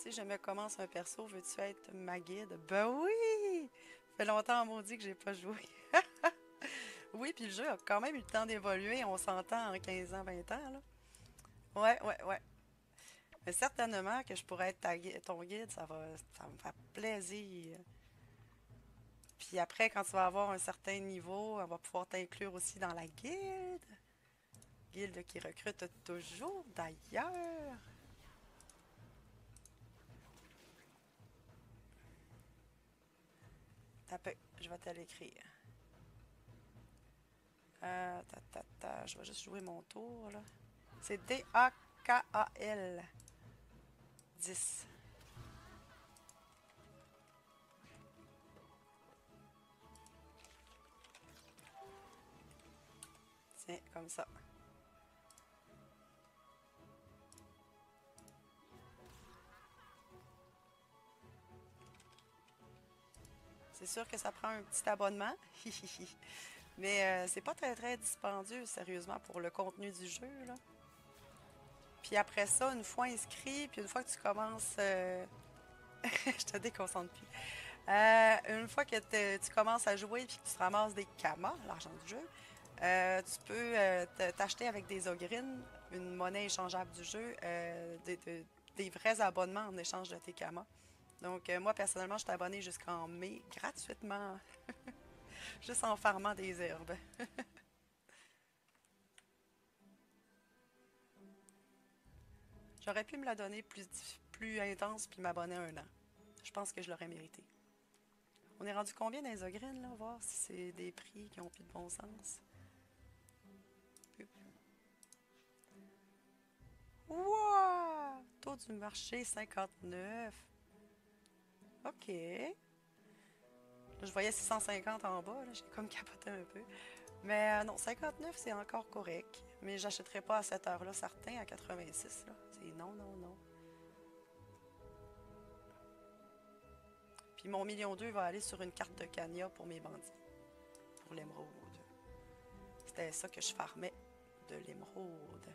Si je me commence un perso, veux-tu être ma guide? Ben oui! Ça fait longtemps, maudit, que j'ai pas joué. Oui, puis le jeu a quand même eu le temps d'évoluer, on s'entend en 15 ans, 20 ans, là. Ouais, ouais, ouais. Mais certainement que je pourrais être ton guide, ça va me faire plaisir. Puis après, quand tu vas avoir un certain niveau, on va pouvoir t'inclure aussi dans la guilde. Guilde qui recrute toujours, d'ailleurs. T'as peu, je vais te l'écrire. Je vais juste jouer mon tour, là. C'est DAKAL 10. Tiens, comme ça. C'est sûr que ça prend un petit abonnement. Mais c'est pas très très dispendieux, sérieusement, pour le contenu du jeu, là. Puis après ça, une fois inscrit, puis une fois que tu commences... je te déconcentre plus. Une fois que tu commences à jouer puis que tu te ramasses des kamas, l'argent du jeu, tu peux t'acheter avec des ogrines, une monnaie échangeable du jeu, des vrais abonnements en échange de tes kamas. Donc, moi, personnellement, je suis abonné jusqu'en mai gratuitement, juste en farmant des herbes. J'aurais pu me la donner plus intense puis m'abonner un an. Je pense que je l'aurais mérité. On est rendu combien dans les ogrines, là? Voir si c'est des prix qui ont plus de bon sens. Wouah! Taux du marché 59. OK. Là, je voyais 650 en bas, là, j'ai comme capoté un peu. Mais non, 59, c'est encore correct. Mais j'achèterai pas à cette heure-là, certain, à 86, là. C'est non, non, non. Puis mon million 2 va aller sur une carte de Cania pour mes bandits, pour l'émeraude. C'était ça que je farmais, de l'émeraude.